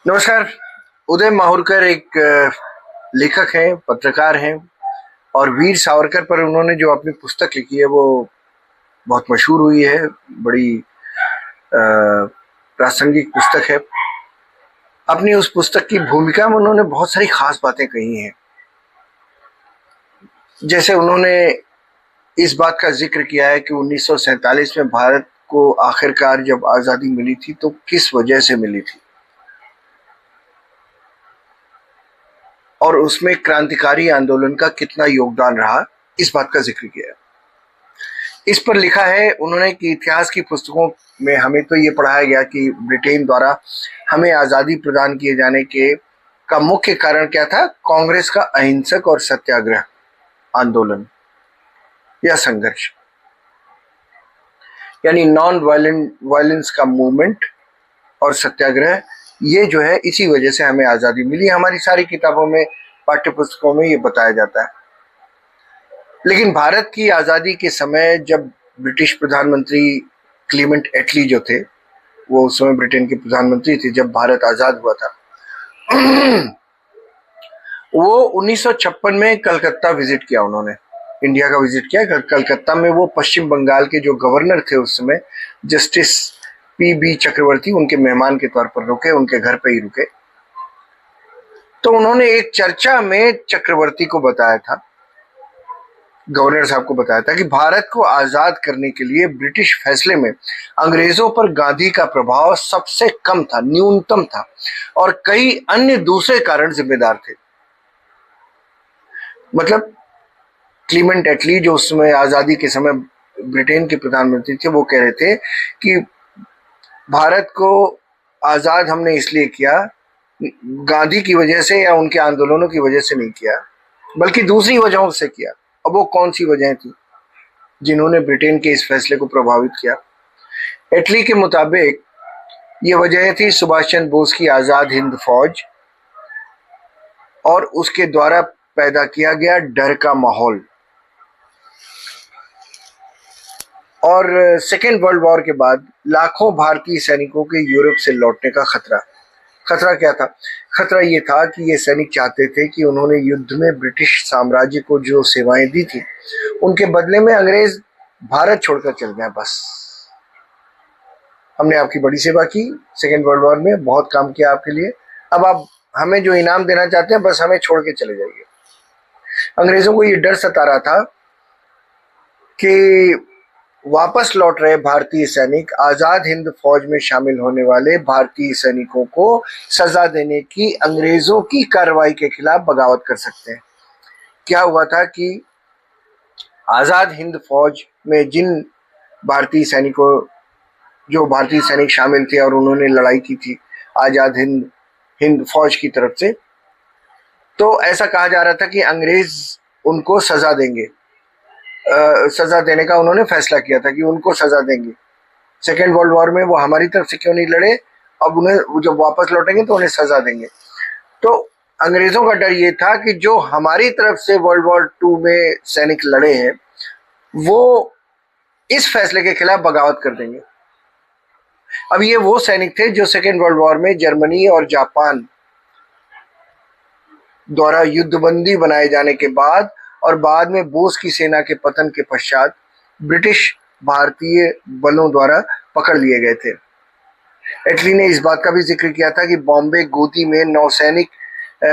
नमस्कार। उदय माहुरकर एक लेखक हैं, पत्रकार हैं और वीर सावरकर पर उन्होंने जो अपनी पुस्तक लिखी है वो बहुत मशहूर हुई है। बड़ी प्रासंगिक पुस्तक है। अपनी उस पुस्तक की भूमिका में उन्होंने बहुत सारी खास बातें कही हैं। जैसे उन्होंने इस बात का जिक्र किया है कि 1947 में भारत को आखिरकार जब आज़ादी मिली थी तो किस वजह से मिली थी और उसमें क्रांतिकारी आंदोलन का कितना योगदान रहा, इस बात का जिक्र किया है। इस पर लिखा है उन्होंने कि इतिहास की पुस्तकों में हमें तो ये पढ़ाया गया कि ब्रिटेन द्वारा हमें आज़ादी प्रदान किए जाने के का मुख्य कारण क्या था? कांग्रेस का अहिंसक और सत्याग्रह आंदोलन या संघर्ष, यानी नॉन वायलेंस का मूवमेंट और सत्याग्रह। ये जो है इसी वजह से हमें आज़ादी मिली। हमारी सारी किताबों में, पाठ्य पुस्तकों में ये बताया जाता है। लेकिन भारत की आज़ादी के समय जब ब्रिटिश प्रधानमंत्री क्लीमेंट एटली जो थे, वो उस समय ब्रिटेन के प्रधानमंत्री थे जब भारत आज़ाद हुआ था, वो 1956 में कलकत्ता विजिट किया। उन्होंने इंडिया का विजिट किया। कलकत्ता में वो पश्चिम बंगाल के जो गवर्नर थे उस समय, जस्टिस पी.बी. चक्रवर्ती, उनके मेहमान के तौर पर रुके, उनके घर पे ही रुके। तो उन्होंने एक चर्चा में चक्रवर्ती को बताया था, गवर्नर साहब को बताया था कि भारत को आजाद करने के लिए ब्रिटिश फैसले में अंग्रेजों पर गांधी का प्रभाव सबसे कम था, न्यूनतम था, और कई अन्य दूसरे कारण जिम्मेदार थे। मतलब क्लीमेंट एटली जो उस समय आजादी के समय ब्रिटेन के प्रधानमंत्री थे, वो कह रहे थे कि भारत को आजाद हमने इसलिए किया, गांधी की वजह से या उनके आंदोलनों की वजह से नहीं किया, बल्कि दूसरी वजहों से किया। अब वो कौन सी वजहें थी जिन्होंने ब्रिटेन के इस फैसले को प्रभावित किया? एटली के मुताबिक ये वजह थी सुभाष चंद्र बोस की आजाद हिंद फौज और उसके द्वारा पैदा किया गया डर का माहौल, और सेकेंड वर्ल्ड वॉर के बाद लाखों भारतीय सैनिकों के यूरोप से लौटने का खतरा। खतरा क्या था? खतरा ये था कि ये सैनिक चाहते थे कि उन्होंने युद्ध में ब्रिटिश साम्राज्य को जो सेवाएं दी थी उनके बदले में अंग्रेज भारत छोड़कर चल गए। बस, हमने आपकी बड़ी सेवा की, सेकेंड वर्ल्ड वॉर में बहुत काम किया आपके लिए, अब आप हमें जो इनाम देना चाहते हैं बस हमें छोड़ के चले जाइए। अंग्रेजों को ये डर सता रहा था कि वापस लौट रहे भारतीय सैनिक आजाद हिंद फौज में शामिल होने वाले भारतीय सैनिकों को सजा देने की अंग्रेजों की कार्रवाई के खिलाफ बगावत कर सकते हैं। क्या हुआ था कि आजाद हिंद फौज में जिन भारतीय सैनिकों जो भारतीय सैनिक शामिल थे और उन्होंने लड़ाई की थी आजाद हिंद फौज की तरफ से, तो ऐसा कहा जा रहा था कि अंग्रेज उनको सजा देंगे। सजा देने का उन्होंने फैसला किया था कि उनको सजा देंगे। सेकेंड वर्ल्ड वॉर में वो हमारी तरफ से क्यों नहीं लड़े, अब उन्हें जब वापस लौटेंगे तो उन्हें सजा देंगे। तो अंग्रेजों का डर ये था कि जो हमारी तरफ से वर्ल्ड वॉर 2 में सैनिक लड़े हैं वो इस फैसले के खिलाफ बगावत कर देंगे। अब ये वो सैनिक थे जो सेकेंड वर्ल्ड वॉर में जर्मनी और जापान द्वारा युद्धबंदी बनाए जाने के बाद और बाद में बोस की सेना के पतन के पश्चात ब्रिटिश भारतीय बलों द्वारा पकड़ लिए गए थे। एटली ने इस बात का भी जिक्र किया था कि बॉम्बे गोदी में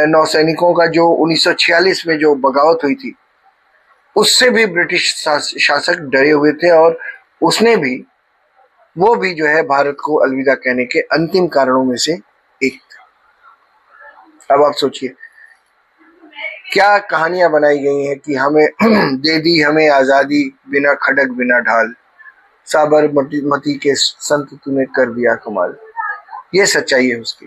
नौसैनिकों का जो 1946 में जो बगावत हुई थी उससे भी ब्रिटिश शासक डरे हुए थे और वो भी जो है भारत को अलविदा कहने के अंतिम कारणों में से एक था। अब आप सोचिए क्या कहानियां बनाई गई हैं कि हमें दे दी हमें आजादी बिना खड़क बिना ढाल, साबरमती के संत तूने कर दिया कमाल। ये सच्चाई है उसकी।